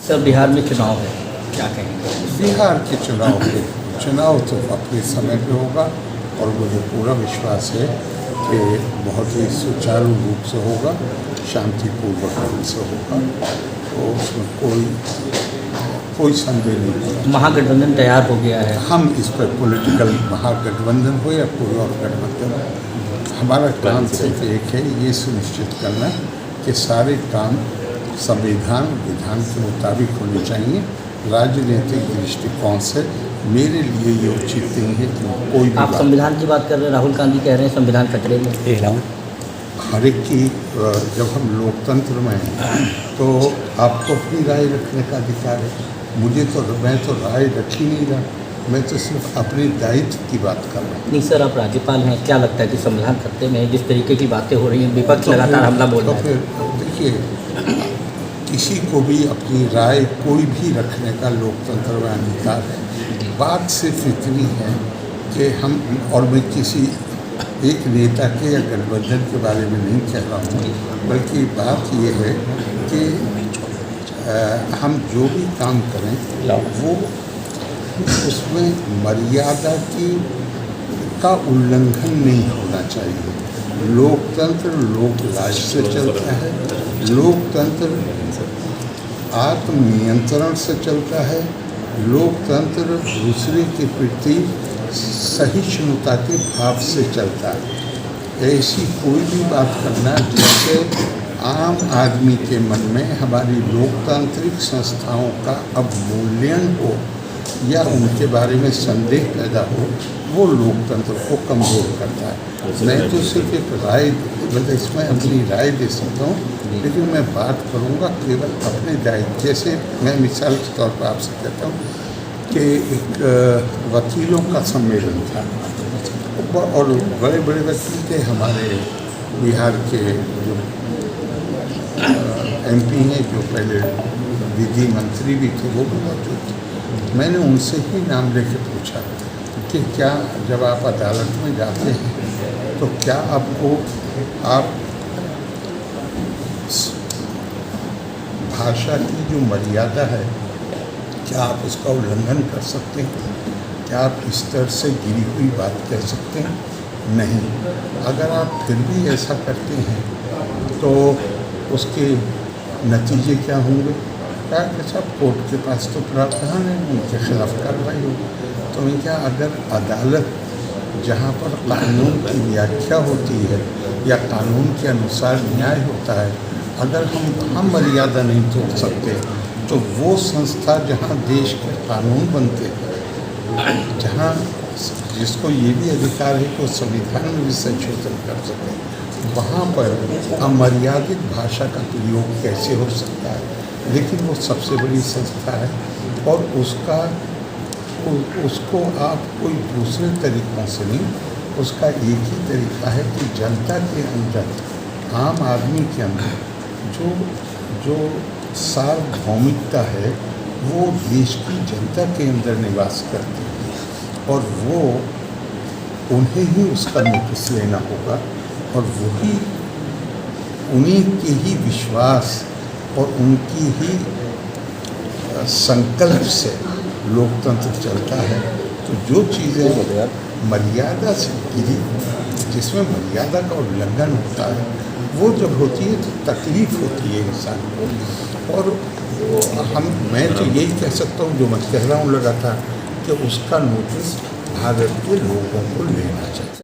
Sir Bihar में चुनाव है, क्या कहेंगे? बिहार के चुनाव तो अपने समय पे होगा और मुझे पूरा विश्वास है कि बहुत ही सुचारू रूप से होगा, शांतिपूर्वक रूप से होगा, तो उसमें कोई संदेह नहीं होगा। महागठबंधन तैयार हो गया है। हम इस पर पॉलिटिकल महागठबंधन हो या कोई और गठबंधन, हमारा काम सिर्फ एक है, ये सुनिश्चित करना कि सारे काम संविधान विधान के मुताबिक होने चाहिए। राजनीतिक दृष्टिकोण से मेरे लिए ये उचित नहीं है कि कोई भी आप संविधान की बात कर रहे हैं, राहुल गांधी कह रहे हैं संविधान खतरे में। हर एक की, जब हम लोकतंत्र में हैं तो आपको अपनी राय रखने का अधिकार है। मैं तो राय रख ही नहीं रहा, मैं तो सिर्फ अपने दायित्व की बात कर रहा हूँ। नहीं सर, आप राज्यपाल हैं, क्या लगता है कि संविधान खतरे में है? जिस तरीके की बातें हो रही हैं, विपक्ष लगातार हमला बोल रहा है। तो फिर देखिए, किसी को भी अपनी राय कोई भी रखने का लोकतंत्र में अधिकार है। बात सिर्फ इतनी है कि और मैं किसी एक नेता के या गठबंधन के बारे में नहीं कह रहा हूँ, बल्कि बात ये है कि हम जो भी काम करें वो उसमें मर्यादा का उल्लंघन नहीं होना चाहिए। लोकतंत्र लोकराज से चलता है, लोकतंत्र आत्मनियंत्रण से चलता है, लोकतंत्र दूसरे के प्रति सहिष्णुता के भाव से चलता है। ऐसी कोई भी बात करना जिससे आम आदमी के मन में हमारी लोकतांत्रिक संस्थाओं का अवमूल्यन हो या उनके बारे में संदेह पैदा हो, वो लोकतंत्र को कमज़ोर करता है। मैं तो सिर्फ एक राय, मतलब इसमें अपनी राय दे सकता हूँ, लेकिन मैं बात करूँगा केवल अपने दायित्व। जैसे मैं मिसाल के तौर पर आपसे कहता हूँ कि एक वकीलों का सम्मेलन था और बड़े बड़े वकील थे हमारे बिहार के, जो MP हैं, जो पहले विधि मंत्री भी थे, वो भी मौजूद थे। मैंने उनसे ही नाम लेके पूछा कि क्या जब आप अदालत में जाते हैं तो क्या आप भाषा की जो मर्यादा है, क्या आप उसका उल्लंघन कर सकते हैं? क्या आप इस तरह से गिरी हुई बात कह सकते हैं? नहीं। अगर आप फिर भी ऐसा करते हैं तो उसके नतीजे क्या होंगे? क्या कि साहब कोर्ट के पास तो प्रावधान है, उनके खिलाफ कार्रवाई होगी। तो मैं क्या, अगर अदालत जहाँ पर कानून की व्याख्या होती है या कानून के अनुसार न्याय होता है, अगर हम मर्यादा नहीं तोड़ सकते तो वो संस्था जहाँ देश के कानून बनते हैं, जहाँ जिसको ये भी अधिकार है कि संविधान में भी संशोधन कर सके, वहाँ पर अमर्यादित भाषा का प्रयोग कैसे हो सकता है? लेकिन वो सबसे बड़ी संस्था है और उसको आप कोई दूसरे तरीक़ों से नहीं, उसका एक ही तरीका है कि जनता के अंदर, आम आदमी के अंदर जो सार्वभौमिकता है वो देश की जनता के अंदर निवास करती है और वो उन्हें ही उसका नोटिस लेना होगा और वही उन्हीं के ही विश्वास और उनकी ही संकल्प से लोकतंत्र चलता है। तो जो चीज़ें मर्यादा से गिरी, जिसमें मर्यादा का उल्लंघन होता है, वो जब होती है तो तकलीफ होती है इंसान को। और मैं तो यही कह सकता हूँ, जो मैं कह रहा हूँ लगातार, कि उसका नोटिस भारत के लोगों को लेना चाहिए।